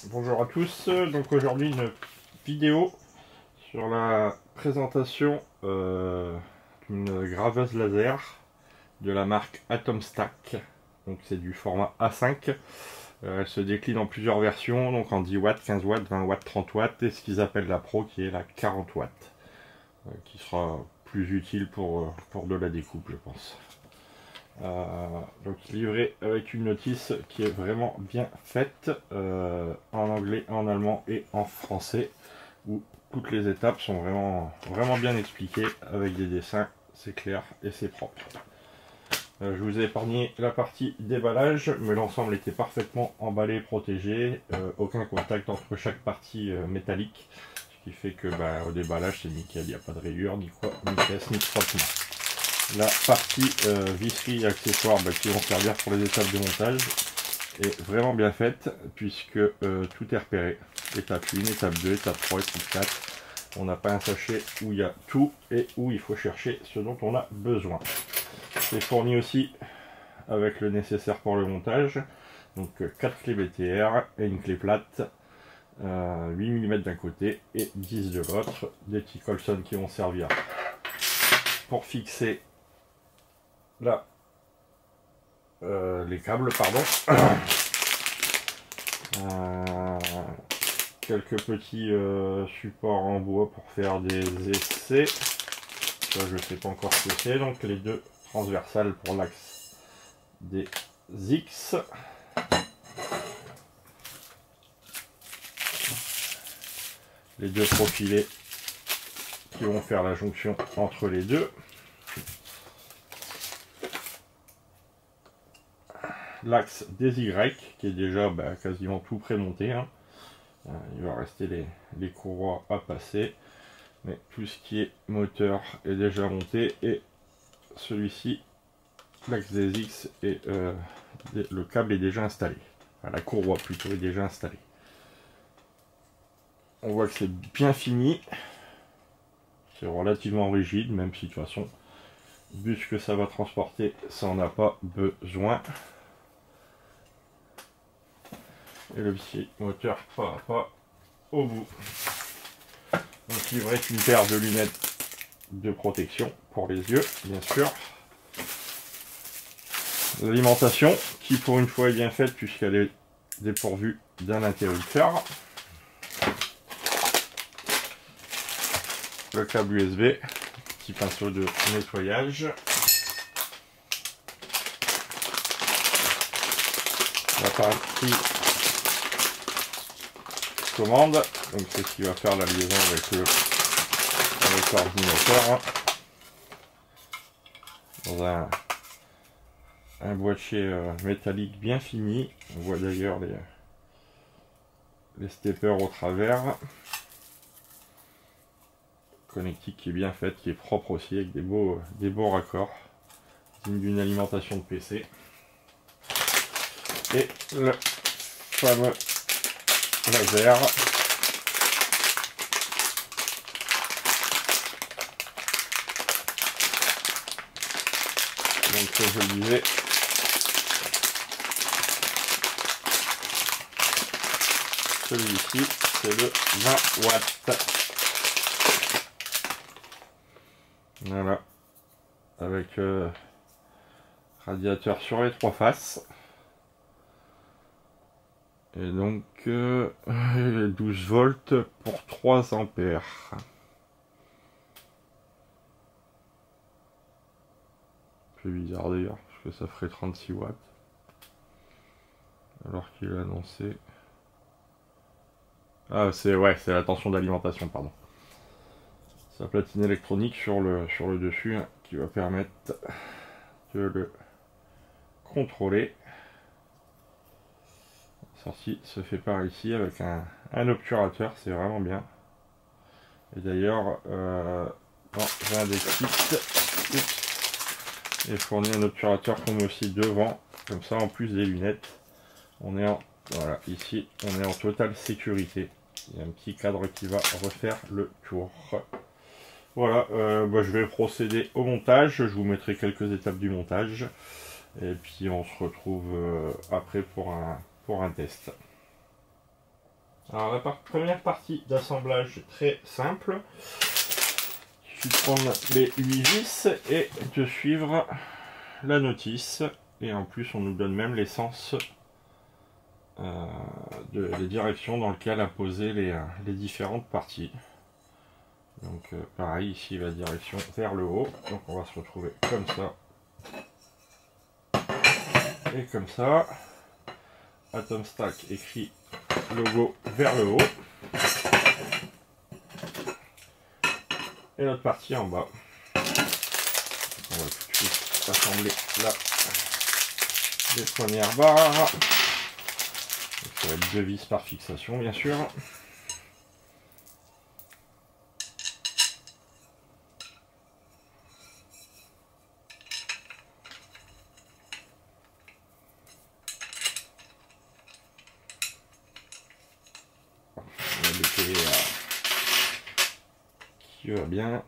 Bonjour à tous, donc aujourd'hui une vidéo sur la présentation d'une graveuse laser de la marque Atomstack. Donc c'est du format A5, elle se décline en plusieurs versions, donc en 10 watts, 15 watts, 20 watts, 30 watts et ce qu'ils appellent la Pro qui est la 40 watts, qui sera plus utile pour de la découpe je pense. Donc livré avec une notice qui est vraiment bien faite en anglais, en allemand et en français, où toutes les étapes sont vraiment bien expliquées avec des dessins, c'est clair et c'est propre. Je vous ai épargné la partie déballage, mais l'ensemble était parfaitement emballé, protégé, aucun contact entre chaque partie métallique, ce qui fait que au déballage c'est nickel, il n'y a pas de rayures, ni quoi, ni caisse, ni frottement. La partie visserie et accessoires qui vont servir pour les étapes de montage est vraiment bien faite puisque tout est repéré. Étape 1, étape 2, étape 3, étape 4. On n'a pas un sachet où il y a tout et où il faut chercher ce dont on a besoin. C'est fourni aussi avec le nécessaire pour le montage. Donc 4 clés BTR et une clé plate. 8 mm d'un côté et 10 de l'autre. Des petits Colson qui vont servir pour fixer là les câbles, pardon. Quelques petits supports en bois pour faire des essais. Ça, je sais pas encore ce que c'est. Donc les deux transversales pour l'axe des X. Les deux profilés qui vont faire la jonction entre les deux. L'axe des Y qui est déjà quasiment tout prémonté. Hein. Il va rester les courroies à passer. Mais tout ce qui est moteur est déjà monté. Et celui-ci, l'axe des X, et le câble est déjà installé. Enfin, la courroie plutôt est déjà installée. On voit que c'est bien fini. C'est relativement rigide, même si de toute façon, vu ce que ça va transporter, ça n'en a pas besoin. Et le petit moteur pas à pas au bout. Donc livré une paire de lunettes de protection pour les yeux, bien sûr. L'alimentation qui pour une fois est bien faite puisqu'elle est dépourvue d'un interrupteur. Le câble USB, petit pinceau de nettoyage. La partie commande, donc c'est ce qui va faire la liaison avec l'ordinateur. Dans un boîtier métallique bien fini. On voit d'ailleurs les steppers au travers. Connectique qui est bien faite, qui est propre aussi, avec des beaux raccords. Digne d'une alimentation de PC. Et le fameux laser. Donc comme je le disais, celui-ci c'est le 20 watts. Voilà, avec radiateur sur les trois faces. Et donc 12 volts pour 3 ampères. C'est bizarre d'ailleurs, parce que ça ferait 36 watts. Alors qu'il a annoncé... Ah, c'est la tension d'alimentation, pardon. Sa platine électronique sur le dessus hein, qui va permettre de le contrôler. La sortie se fait par ici avec un obturateur, c'est vraiment bien. Et d'ailleurs, dans un des kits, il est fourni un obturateur qu'on met aussi devant, comme ça en plus des lunettes, on est en, voilà, ici on est en totale sécurité. Il y a un petit cadre qui va refaire le tour. Voilà, je vais procéder au montage, je vous mettrai quelques étapes du montage, et puis on se retrouve après pour un test. Alors la première partie d'assemblage est très simple. Je vais prendre les 8 vis et de suivre la notice. Et en plus on nous donne même les sens les directions dans lesquelles à poser les différentes parties. Donc pareil ici la direction vers le haut. Donc on va se retrouver comme ça. Et comme ça. Atom Stack écrit logo vers le haut. Et notre partie en bas. On va tout de suite assembler là les premières barres. Donc, ça va être 2 vis par fixation bien sûr. On va décoller qui va bien.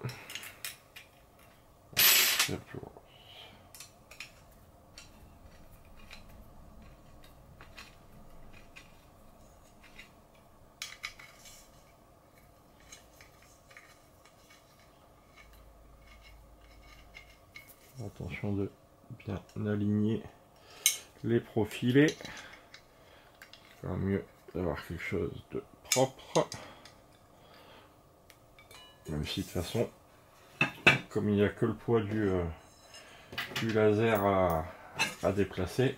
Attention de bien aligner les profilés. C'est quand même mieux d'avoir quelque chose de propre. Même si de toute façon, comme il n'y a que le poids du laser à déplacer,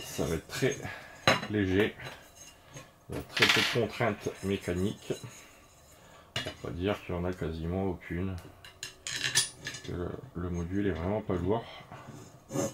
ça va être très léger. Il y a très peu de contraintes mécaniques. On va dire qu'il n'y en a quasiment aucune. Le module est vraiment pas lourd. Voilà.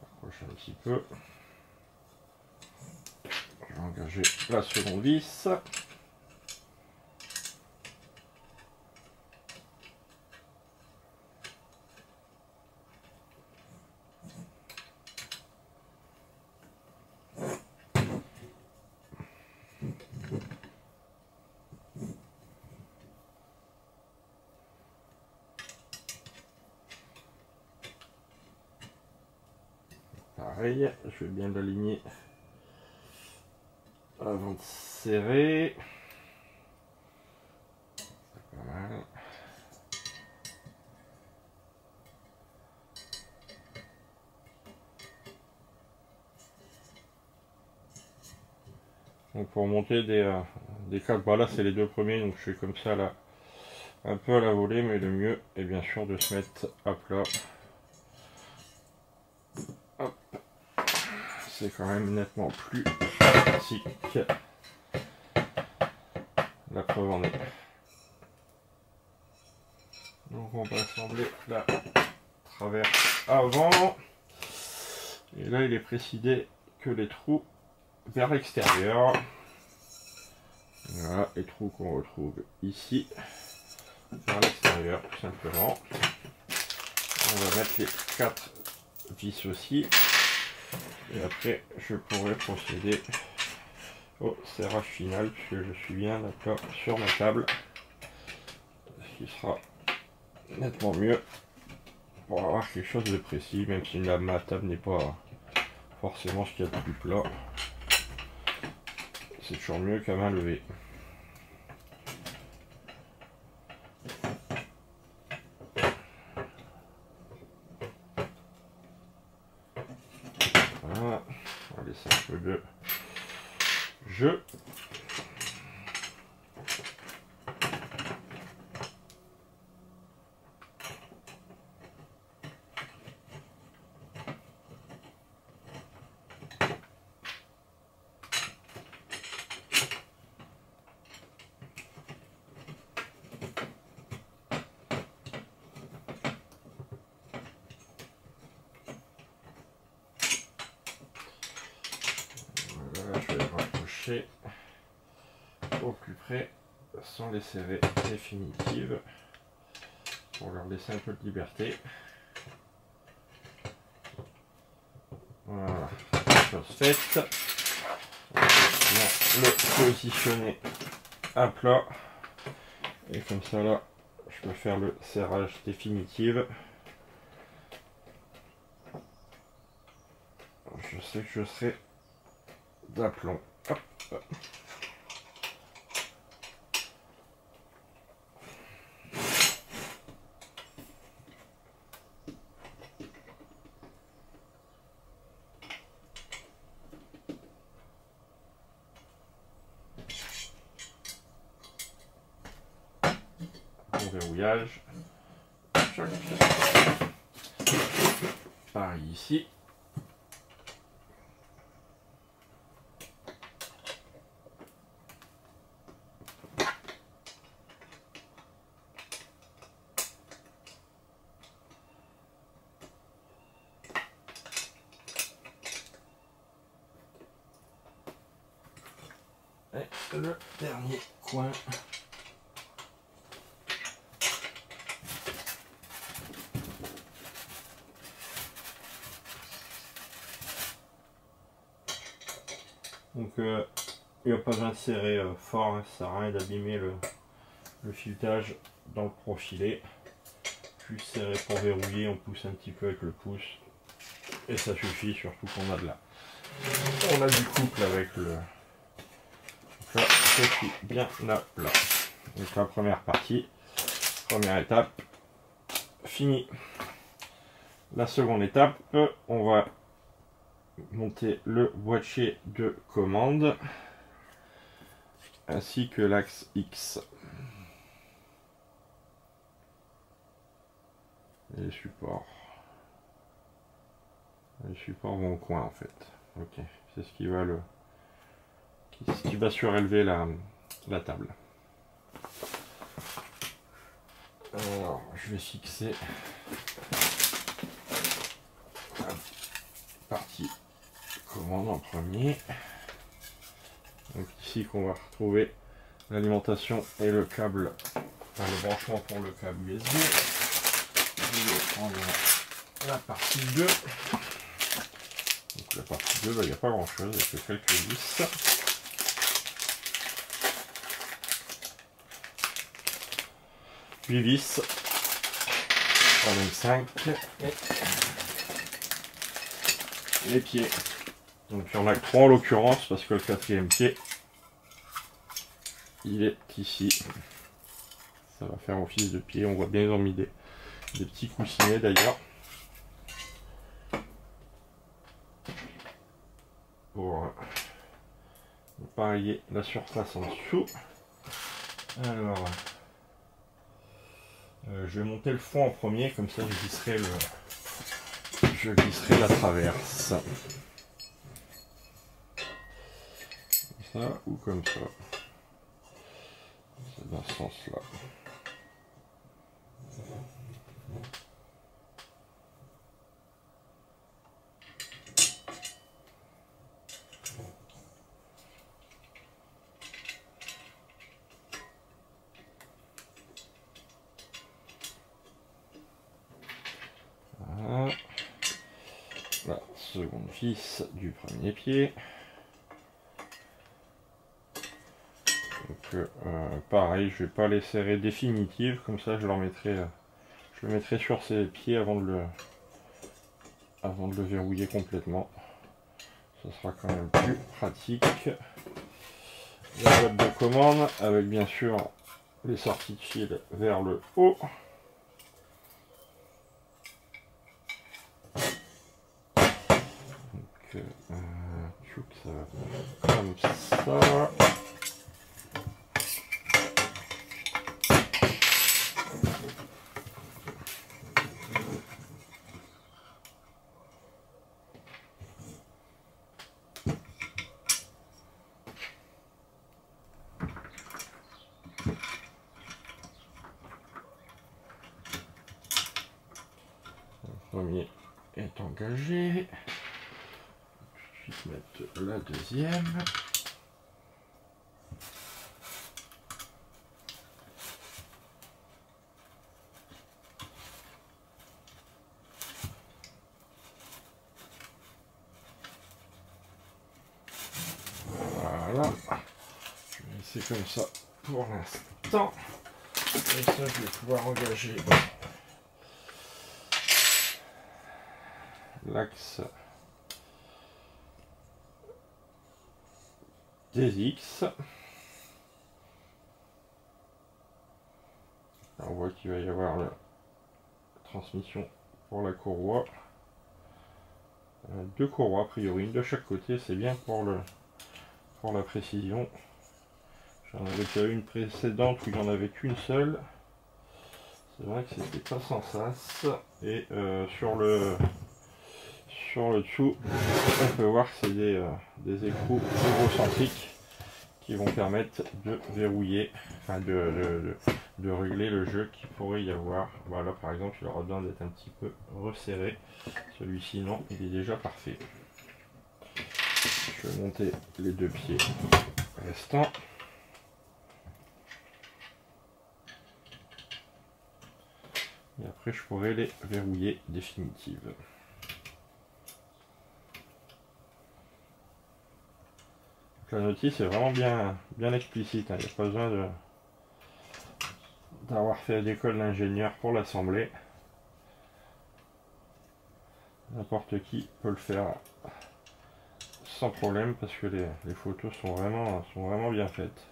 Approche un petit peu. Je vais engager la seconde vis. Pareil, je vais bien l'aligner avant de serrer. C'est pas mal. Donc pour monter des câbles, bah là c'est les 2 premiers, donc je fais comme ça là, un peu à la volée, mais le mieux est bien sûr de se mettre à plat. Hop. C'est quand même nettement plus pratique. La preuve en est. Donc on va assembler la traverse avant. Et là il est précisé que les trous vers l'extérieur. Voilà les trous qu'on retrouve ici. Vers l'extérieur tout simplement. On va mettre les 4 vis aussi. Et après je pourrai procéder au serrage final puisque je suis bien d'accord sur ma table. Ce qui sera nettement mieux pour avoir quelque chose de précis, même si ma table n'est pas forcément ce qu'il y a de plus plat. C'est toujours mieux qu'à main levée. Voilà, on va laisser un peu de jeu. Voilà, je vais rapprocher au plus près sans les serrer définitives. pour leur laisser un peu de liberté. Voilà, chose faite. On va le positionner à plat. Et comme ça là, je peux faire le serrage définitif. Je sais que je serai d'aplomb. Hop. Bon verrouillage. Pareil ici. Et le dernier coin. Donc il n'y a pas besoin de serrer fort, hein, ça sert à rien d'abîmer le filetage dans le profilé. Juste serrer pour verrouiller, on pousse un petit peu avec le pouce et ça suffit, surtout qu'on a on a du couple avec le. Donc là, je suis bien à plat. Donc la première partie, première étape, fini. La seconde étape, on va monter le boîtier de commande ainsi que l'axe X. Et les supports. Les supports vont au coin en fait. Ok, c'est ce qui va surélever la table. Alors, je vais fixer la partie commande en premier. Donc ici qu'on va retrouver l'alimentation et le câble, enfin, le branchement pour le câble USB. Je vais prendre la partie 2. Donc la partie 2, il n'y a pas grand chose, il n'y a que quelques vis. 8 vis, 5 et les pieds. Donc il y en a que 3 en l'occurrence parce que le 4e pied il est ici. Ça va faire office de pied, on voit bien ils ont mis des petits coussinets d'ailleurs. Pour pareiller la surface en dessous. Alors je vais monter le fond en premier, comme ça je glisserai la traverse. Comme ça ou comme ça. C'est dans ce sens-là. Voilà. La seconde vis du premier pied. Donc pareil, je vais pas les serrer définitives, comme ça je le mettrai sur ses pieds avant de le verrouiller complètement. Ça sera quand même plus pratique. La boîte de commande avec bien sûr les sorties de fil vers le haut. Donc ça va comme ça. Le premier est engagé. Je vais mettre la deuxième. c'est comme ça pour l'instant. Et ça, je vais pouvoir engager l'axe des X. On voit qu'il va y avoir la transmission pour la courroie. Deux courroies a priori, une de chaque côté, c'est bien pour la précision. J'en avais déjà eu une précédente où il n'y en avait qu'une seule. C'est vrai que c'était pas sans sas. Et sur le dessous, on peut voir que c'est des écrous eurocentriques qui vont permettre de verrouiller, enfin de régler le jeu qu'il pourrait y avoir. Voilà, par exemple, il aura besoin d'être un petit peu resserré. Celui-ci, non, il est déjà parfait. Je vais monter les deux pieds restants. Et après, je pourrais les verrouiller définitivement. La notice est vraiment bien explicite, hein. Il n'y a pas besoin d'avoir fait l'école d'ingénieur pour l'assembler. N'importe qui peut le faire sans problème parce que les photos sont vraiment bien faites.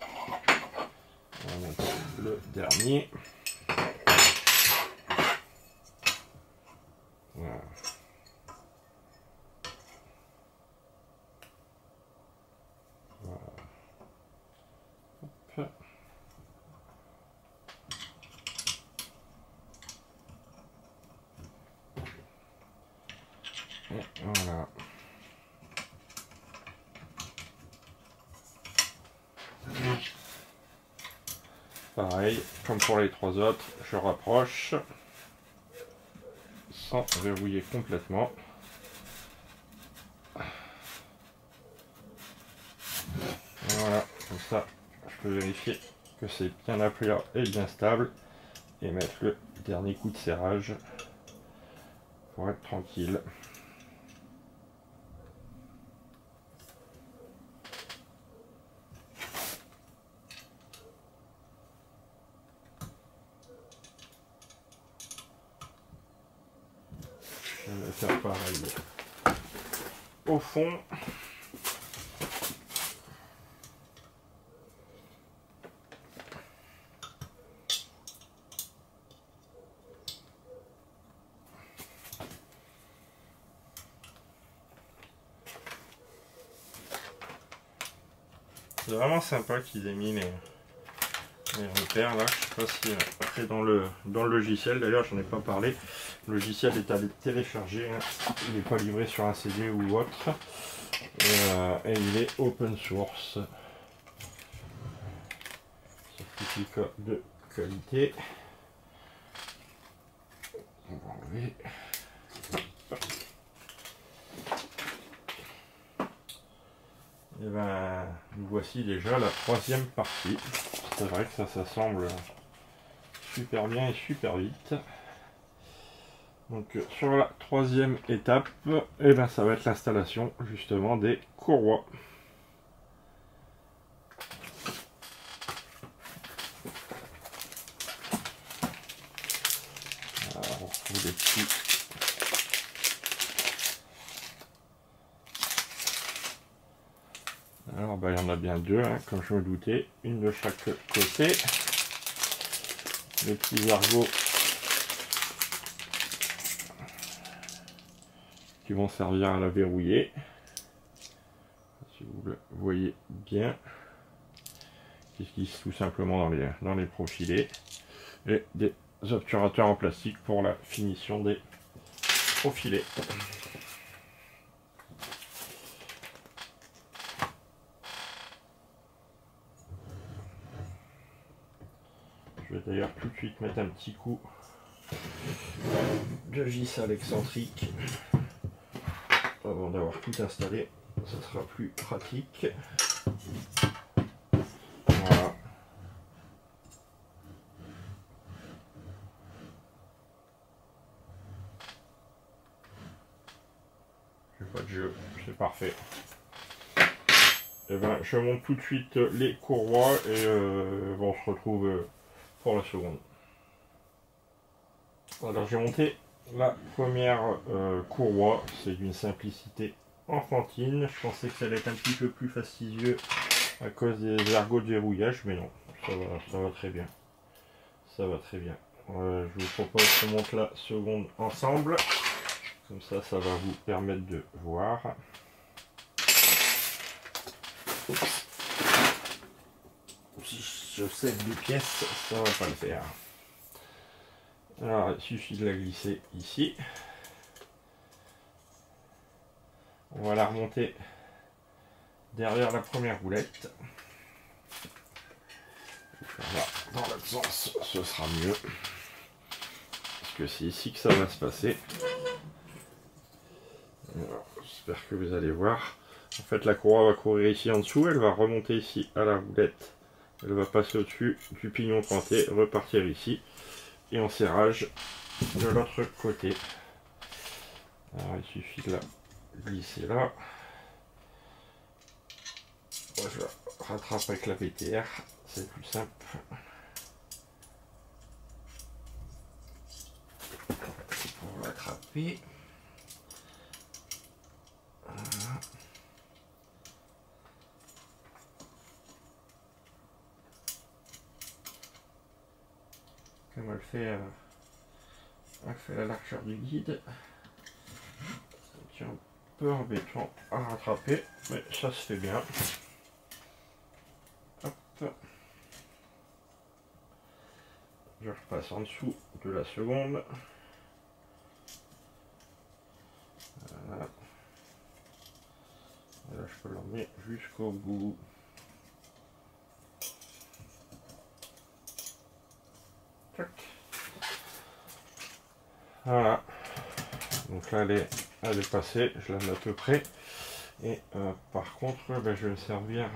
On va monter le dernier. Voilà. Hop. Et voilà. Pareil, comme pour les trois autres, je rapproche sans verrouiller complètement. Voilà, comme ça, je peux vérifier que c'est bien à plat et bien stable et mettre le dernier coup de serrage pour être tranquille. Je vais faire pareil au fond. C'est vraiment sympa qu'ils aient mis les repères là. Je sais pas si après dans le logiciel, d'ailleurs j'en ai pas parlé, le logiciel est à télécharger, hein. Il n'est pas livré sur un CD ou autre et il est open source, certificat de qualité. On va enlever. Et ben nous voici déjà la troisième partie. C'est vrai que ça s'assemble super bien et super vite. Donc sur la troisième étape, et ben ça va être l'installation justement des courroies. Alors, on retrouve des petits. Alors ben, il y en a bien deux, hein, comme je me doutais, une de chaque côté. Les petits argots qui vont servir à la verrouiller, si vous le voyez bien, qui se glissent tout simplement dans les profilés, et des obturateurs en plastique pour la finition des profilés. Je vais d'ailleurs tout de suite mettre un petit coup de vis à l'excentrique avant d'avoir tout installé, ça sera plus pratique. Voilà. J'ai pas de jeu, c'est parfait. et ben, je monte tout de suite les courroies et bon, on se retrouve pour la seconde. Alors j'ai monté la première courroie, c'est d'une simplicité enfantine. Je pensais que ça allait être un petit peu plus fastidieux à cause des ergots de verrouillage, mais non, ça va très bien. Ça va très bien. Je vous propose qu'on monte la seconde ensemble. Comme ça, ça va vous permettre de voir. Oups. Si je sais que des pièces, ça va pas le faire. Alors, il suffit de la glisser ici. On va la remonter derrière la première roulette. Voilà, dans l'autre sens, ce sera mieux. Parce que c'est ici que ça va se passer. J'espère que vous allez voir. En fait, la courroie va courir ici en dessous, elle va remonter ici à la roulette. Elle va passer au-dessus du pignon pointé, repartir ici. Et en serrage de l'autre côté. Alors, il suffit de la glisser là. Moi, je la rattrape avec la VTR, c'est plus simple. Pour l'attraper. Voilà. Comme elle fait la largeur du guide, c'est un peu embêtant à rattraper, mais ça se fait bien. Hop. Je repasse en dessous de la seconde. Voilà. Et là, je peux l'emmener jusqu'au bout. Tac. Voilà. Donc là, elle est passée. Je la mets à peu près. Et par contre, ben, je vais me servir.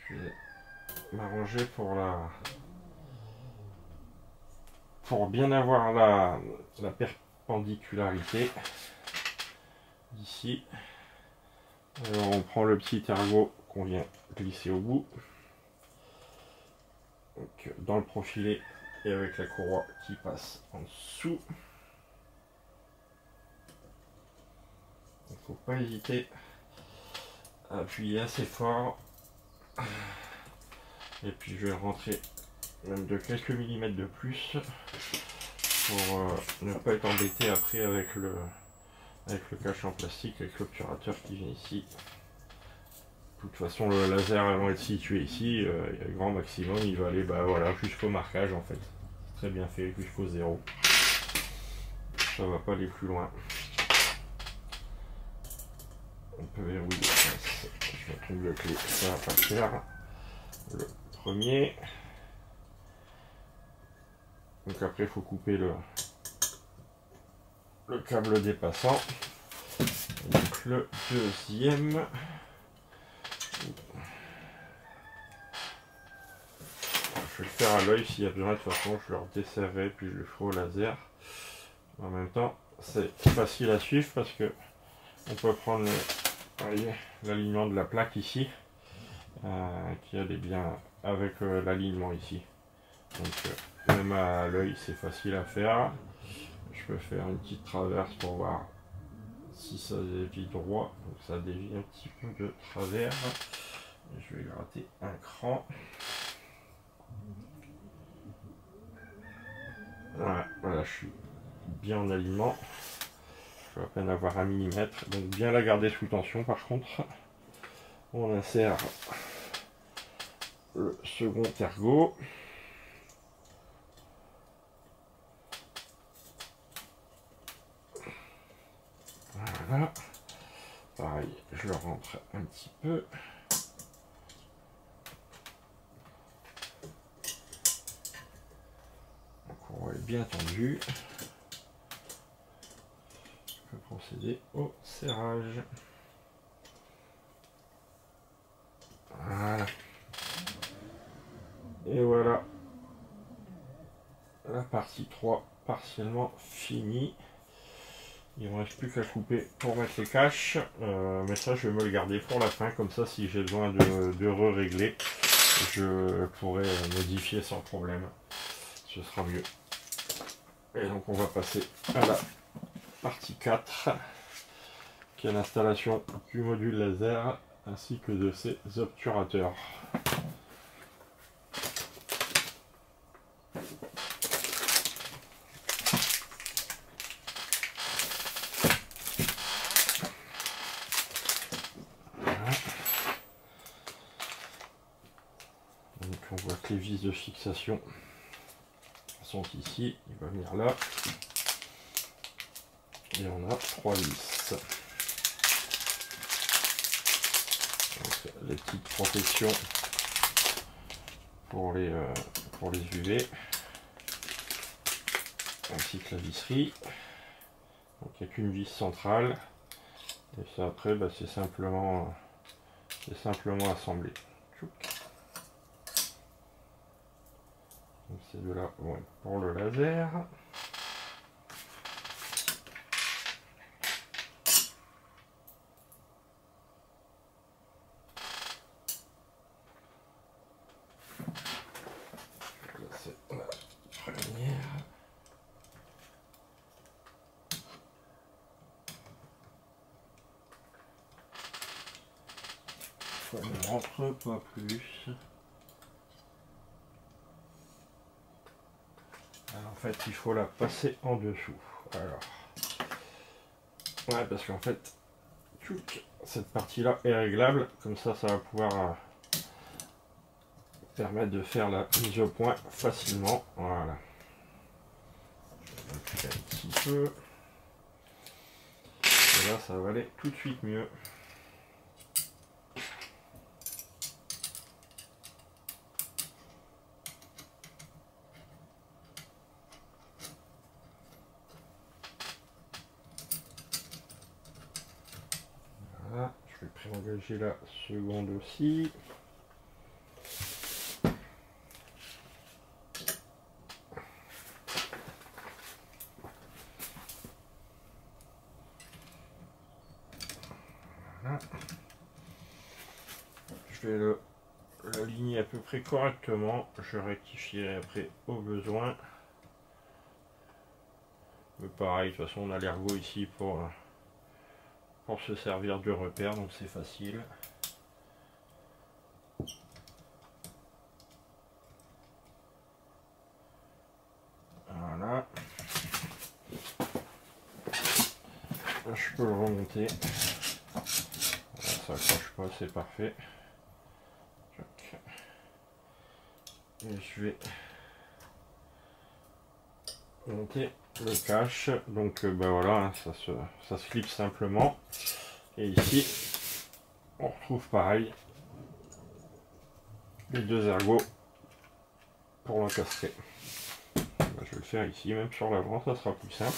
Je vais m'arranger pour bien avoir la perpendicularité ici. Alors on prend le petit ergot qu'on vient glisser au bout. Donc, dans le profilé et avec la courroie qui passe en dessous. Il ne faut pas hésiter à appuyer assez fort. Et puis je vais rentrer même de quelques millimètres de plus pour ne pas être embêté après avec le cache en plastique, avec l'obturateur qui vient ici. De toute façon, le laser allant être situé ici, il y a le grand maximum, il va aller voilà, jusqu'au marquage en fait. Très bien fait, jusqu'au 0. Ça va pas aller plus loin. On peut verrouiller. Je me trompe de clé, ça va pas le faire. Le premier. Donc après, il faut couper le câble dépassant. Donc le deuxième. Je vais le faire à l'œil s'il y a besoin. De toute façon, je le redesserrerai puis je le ferai au laser. En même temps, c'est facile à suivre parce que on peut prendre l'alignement de la plaque ici qui allait bien avec l'alignement ici. Donc même à l'œil, c'est facile à faire. Je peux faire une petite traverse pour voir si ça dévie droit. Donc ça dévie un petit peu de travers. Je vais gratter un cran. Voilà, je suis bien en alignement. Je vais à peine avoir 1 mm. Donc bien la garder sous tension par contre. On insère le second ergot. Voilà. Pareil, je le rentre un petit peu. La courroie est bien tendue. Je peux procéder au serrage. Voilà. Et voilà. La partie 3 partiellement finie. Il ne me reste plus qu'à couper pour mettre les caches, mais ça je vais me le garder pour la fin, comme ça si j'ai besoin de re-régler, je pourrai modifier sans problème, ce sera mieux. Et donc on va passer à la partie 4, qui est l'installation du module laser ainsi que de ses obturateurs. Donc on voit que les vis de fixation sont ici, il va venir là, et on a 3 vis. Donc, les petites protections pour les UV, ainsi que la visserie. Donc il n'y a qu'une vis centrale, et ça après bah, c'est simplement assemblé. Donc ces deux là vont être pour le laser. Là c'est la première. Ça ne rentre pas plus. Alors, en fait, il faut la passer en dessous. Alors, ouais, parce qu'en fait, cette partie-là est réglable. Comme ça, ça va pouvoir permettre de faire la mise au point facilement. Voilà. Je vais un petit peu. Et là, ça va aller tout de suite mieux. Voilà, je vais pré-engager la seconde aussi. Voilà. Je vais l'aligner à peu près correctement. Je rectifierai après au besoin. Mais pareil, de toute façon on a l'ergot ici pour se servir de repère, donc c'est facile. Voilà. Là, je peux le remonter. Voilà, ça accroche pas, c'est parfait. Et je vais monter le cache. Donc bah voilà, hein, ça se clip simplement. Et ici, on retrouve pareil les deux ergots pour l'encastrer. Bah, je vais le faire ici, même sur l'avant, ça sera plus simple.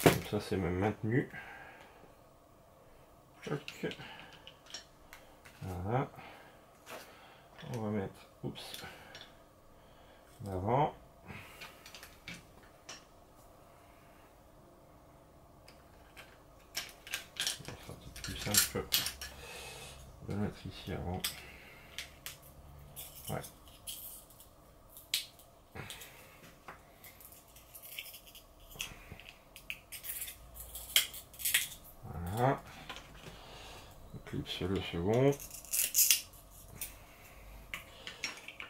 Comme ça, c'est même maintenu. Voilà. On va mettre, oups, l'avant. Ça sera peut-être plus simple de le mettre ici avant. Ouais. Voilà. On clipse le second.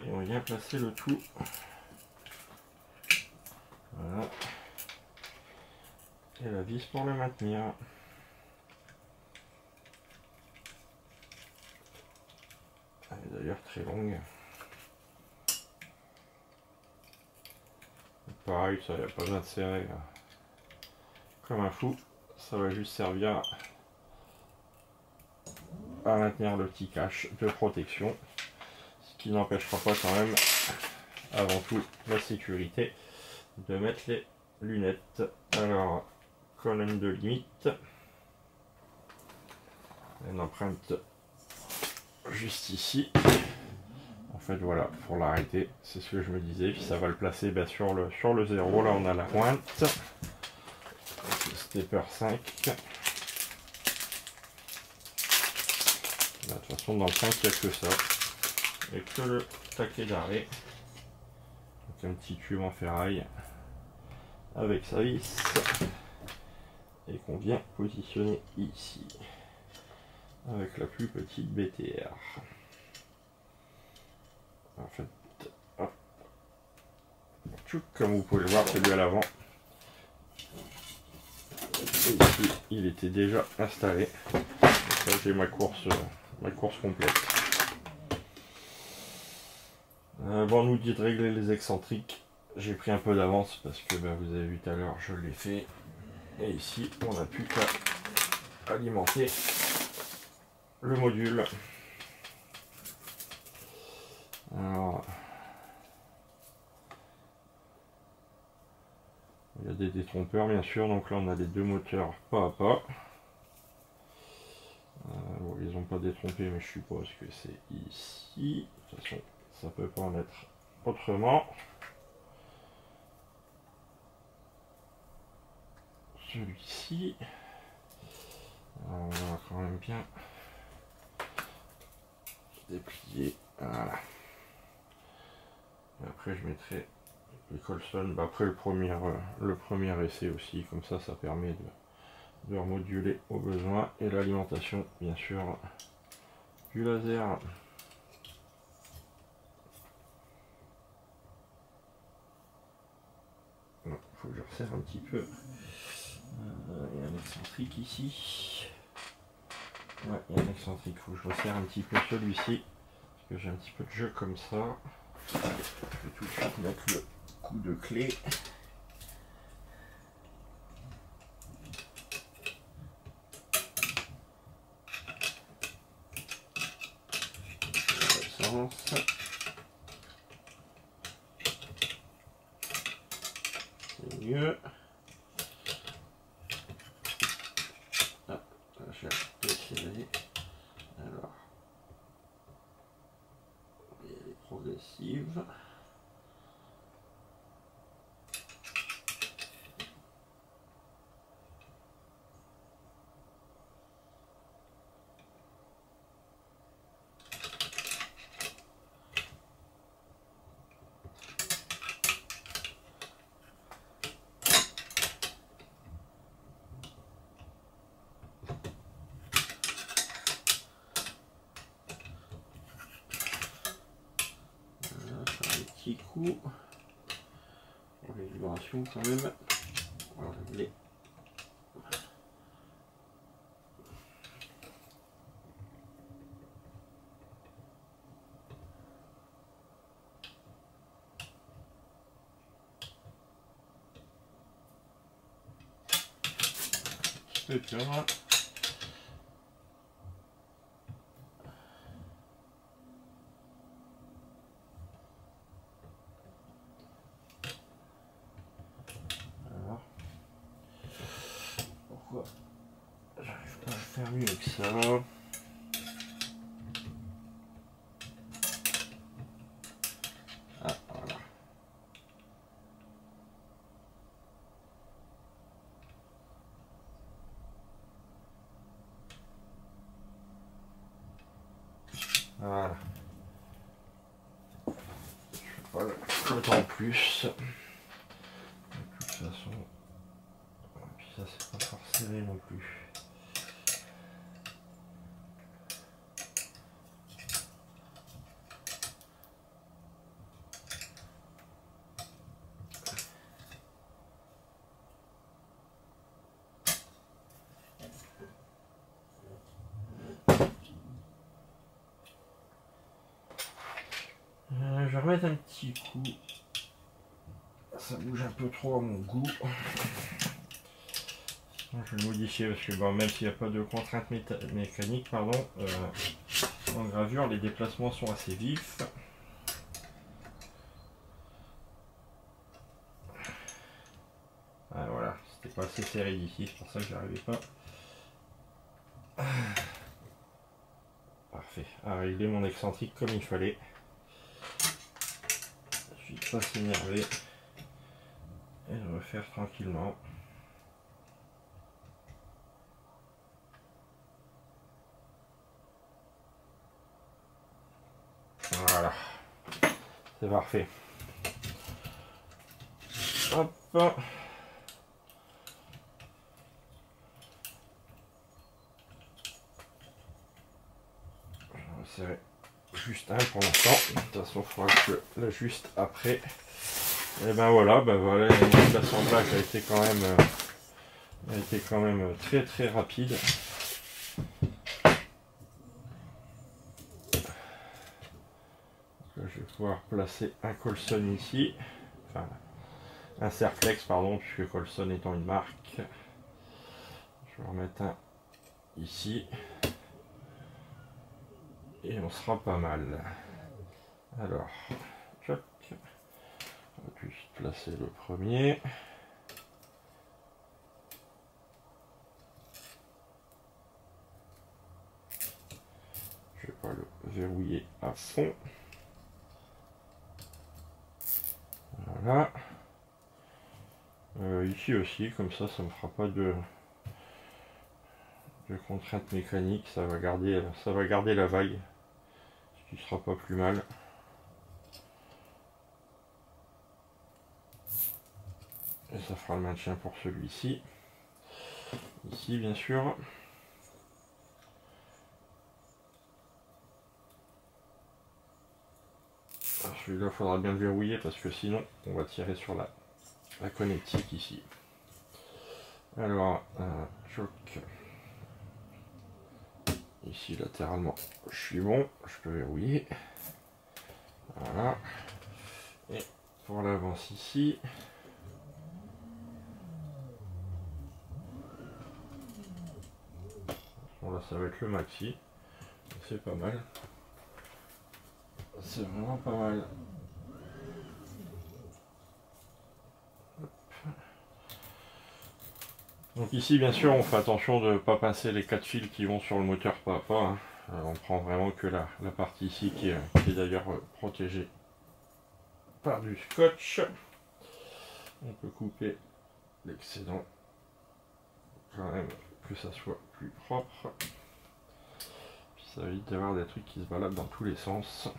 Et on vient placer le tout. Voilà. Et la vis pour le maintenir. Elle est d'ailleurs très longue. Pareil, ça n'y a pas besoin de serrer comme un fou. Ça va juste servir à maintenir le petit cache de protection. Ce qui n'empêchera pas quand même, avant tout, la sécurité de mettre les lunettes. Alors, colonne de limite. Une empreinte juste ici. En fait voilà, pour l'arrêter, c'est ce que je me disais, puis ça va le placer sur le 0, là on a la pointe. stepper 5. Là, de toute façon, dans le 5, il n'y a que ça. Et que le taquet d'arrêt. Donc un petit tube en ferraille avec sa vis. Et qu'on vient positionner ici. Avec la plus petite BTR. En fait, hop. Comme vous pouvez le voir, c'est lui à l'avant. Et ici, il était déjà installé. Ça, j'ai ma course complète. Bon, on nous dit de régler les excentriques. J'ai pris un peu d'avance parce que vous avez vu tout à l'heure, je l'ai fait. Et ici, on n'a plus qu'à alimenter le module. Alors, il y a des détrompeurs bien sûr, donc là on a les deux moteurs pas à pas. Bon, ils n'ont pas détrompé, mais je suppose que c'est ici. De toute façon, ça peut pas en être autrement. Celui-ci, on va quand même bien déplier. Voilà. Et après, je mettrai les Colson. Après le premier essai aussi, comme ça permet de remoduler au besoin, et l'alimentation bien sûr du laser. Il faut que je resserre un petit peu. Il y a un excentrique ici. Ouais, il y a un excentrique, il faut que je resserre un petit peu celui-ci, parce que j'ai un petit peu de jeu comme ça. Je vais tout de suite mettre le coup de clé. C'est mieux. Ah, je vais essayer. Alors, elle est progressive. Coup pour les vibrations quand même. On va régler. Super. Pourquoi j'arrive pas à faire mieux que ça? Ah, voilà. Voilà. Je fais pas le temps en plus. De toute façon, puis ça c'est pas fort serré non plus. Je vais remettre un petit coup. Ça bouge un peu trop à mon goût. Je vais le modifier parce que bon, même s'il n'y a pas de contraintes mécaniques, pardon, en gravure, les déplacements sont assez vifs. Ah, voilà, c'était pas assez serré d'ici, c'est pour ça que j'arrivais pas. Parfait, à régler mon excentrique comme il fallait. Je suis pas s'énerver et de refaire tranquillement. C'est parfait. Hop. C'est juste un pour l'instant. De toute façon, il faudra que je l'ajuste après. Et ben voilà, l'assemblage a été quand même très très rapide. Là, je vais pouvoir placer un Colson ici, enfin un Serflex pardon, puisque Colson étant une marque. Je vais en mettre un ici. Et on sera pas mal. Alors, choc. On va juste placer le premier. Je vais pas le verrouiller à fond. Voilà. Ici aussi, comme ça me fera pas de contraintes mécaniques. Ça va garder la vague, ce qui sera pas plus mal. Et ça fera le maintien pour celui-ci. Ici, bien sûr. Celui-là, il faudra bien le verrouiller parce que sinon, on va tirer sur la connectique ici. Alors, choc. Ici, latéralement, je suis bon. Je peux verrouiller. Voilà. Et pour l'avance ici. Bon, là, ça va être le maxi. C'est pas mal. C'est vraiment pas mal. Donc ici, bien sûr, on fait attention de ne pas pincer les 4 fils qui vont sur le moteur pas à pas. Hein. On prend vraiment que la partie ici qui est d'ailleurs protégée par du scotch. On peut couper l'excédent quand même que ça soit plus propre. Puis ça évite d'avoir des trucs qui se baladent dans tous les sens.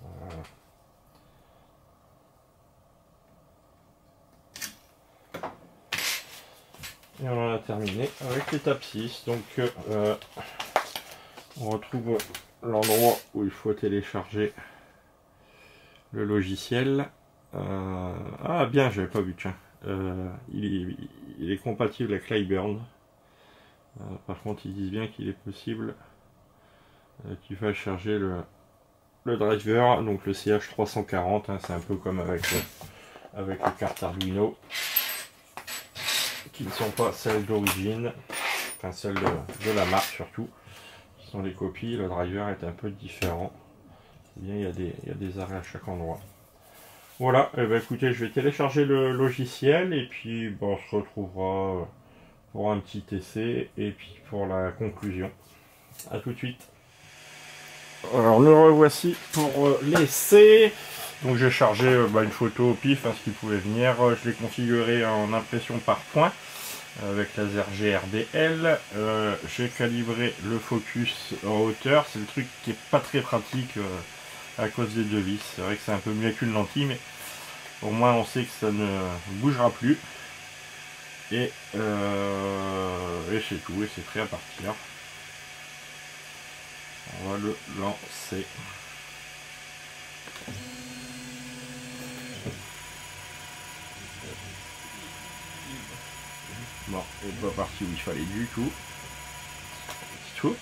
Voilà. Et on en a terminé avec l'étape 6. Donc on retrouve l'endroit où il faut télécharger le logiciel. Ah bien, j'avais pas vu, tiens. Il est compatible avec Lightburn. Par contre, ils disent bien qu'il est possible qu'il faille charger le driver, donc le CH340. Hein, c'est un peu comme avec les cartes Arduino, qui ne sont pas celles d'origine, enfin celles de la marque surtout, qui sont des copies. Le driver est un peu différent. Bien, il y a des arrêts à chaque endroit. Voilà, et ben écoutez, je vais télécharger le logiciel et puis bon, on se retrouvera pour un petit essai et puis pour la conclusion. A tout de suite. Alors nous revoici pour l'essai. Donc j'ai chargé une photo au pif, hein, ce qui pouvait venir. Je l'ai configuré en impression par point avec laser GRDL. J'ai calibré le focus en hauteur. C'est le truc qui est pas très pratique à cause des deux vis. C'est vrai que c'est un peu mieux qu'une lentille, mais au moins on sait que ça ne bougera plus. Et c'est tout, et c'est prêt à partir. On va le lancer. Bon, il n'est pas parti où il fallait du tout. Tout.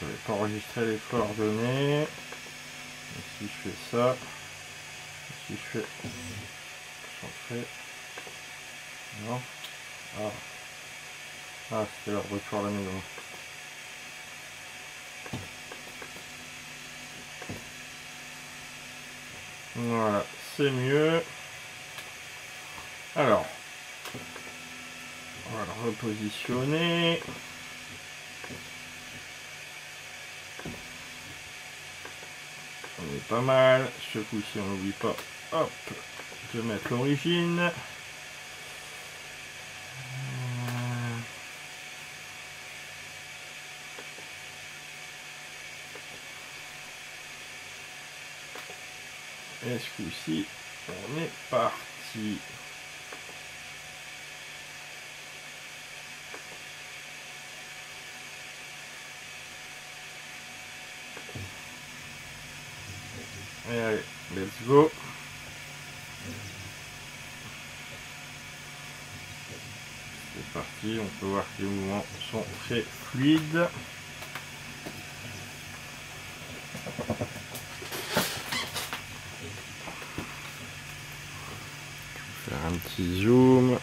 je n'avais pas enregistré les coordonnées. Et si je fais ça, si je fais centrer, non, c'était leur retour à la maison. Voilà, c'est mieux. Alors, on va le repositionner. On est pas mal. Ce coup-ci, on n'oublie pas, hop, de mettre l'origine. Et ce coup-ci, on est parti. Et allez, let's go. C'est parti, on peut voir que les mouvements sont très fluides. Faire un petit zoom.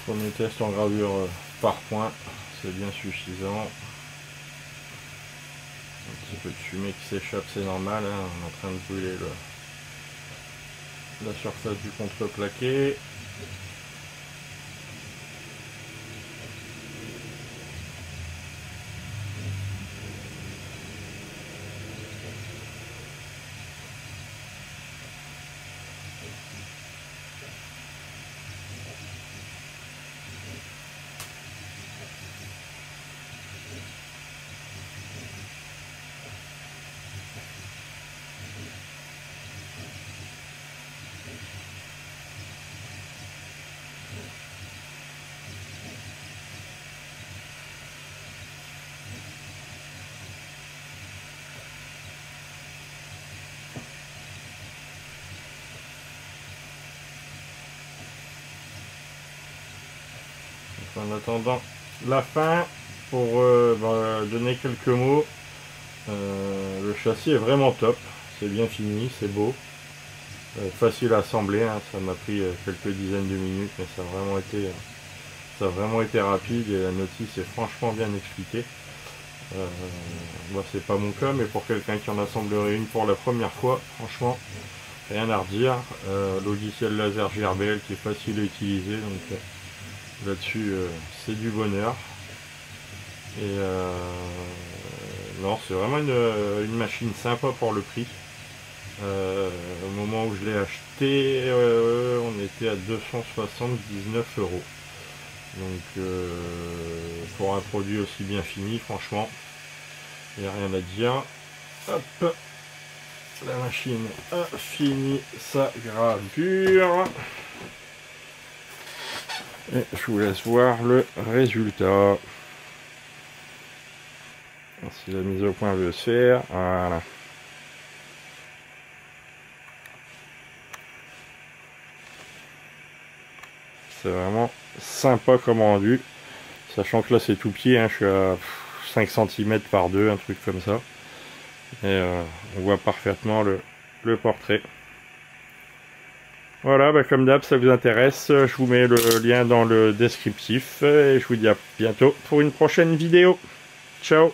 Premier test en gravure par point, c'est bien suffisant. Un petit peu de fumée qui s'échappe, c'est normal, hein. On est en train de brûler la surface du contreplaqué. En attendant la fin, pour donner quelques mots, le châssis est vraiment top, c'est bien fini, c'est beau, facile à assembler, hein. Ça m'a pris quelques dizaines de minutes, mais ça a vraiment été rapide et la notice est franchement bien expliquée. Moi c'est pas mon cas, mais pour quelqu'un qui en assemblerait une pour la première fois, franchement rien à redire. Logiciel laser GRBL qui est facile à utiliser, donc là-dessus c'est du bonheur. Et non, c'est vraiment une machine sympa pour le prix. Au moment où je l'ai acheté, on était à 279 €. Donc pour un produit aussi bien fini, franchement, il n'y a rien à dire. Hop, la machine a fini sa gravure. Et je vous laisse voir le résultat. Si la mise au point veut se faire, voilà. C'est vraiment sympa comme rendu, sachant que là c'est tout pied, hein, je suis à 5 cm par 2, un truc comme ça. Et on voit parfaitement le portrait. Voilà, bah comme d'hab, ça vous intéresse, je vous mets le lien dans le descriptif et je vous dis à bientôt pour une prochaine vidéo. Ciao!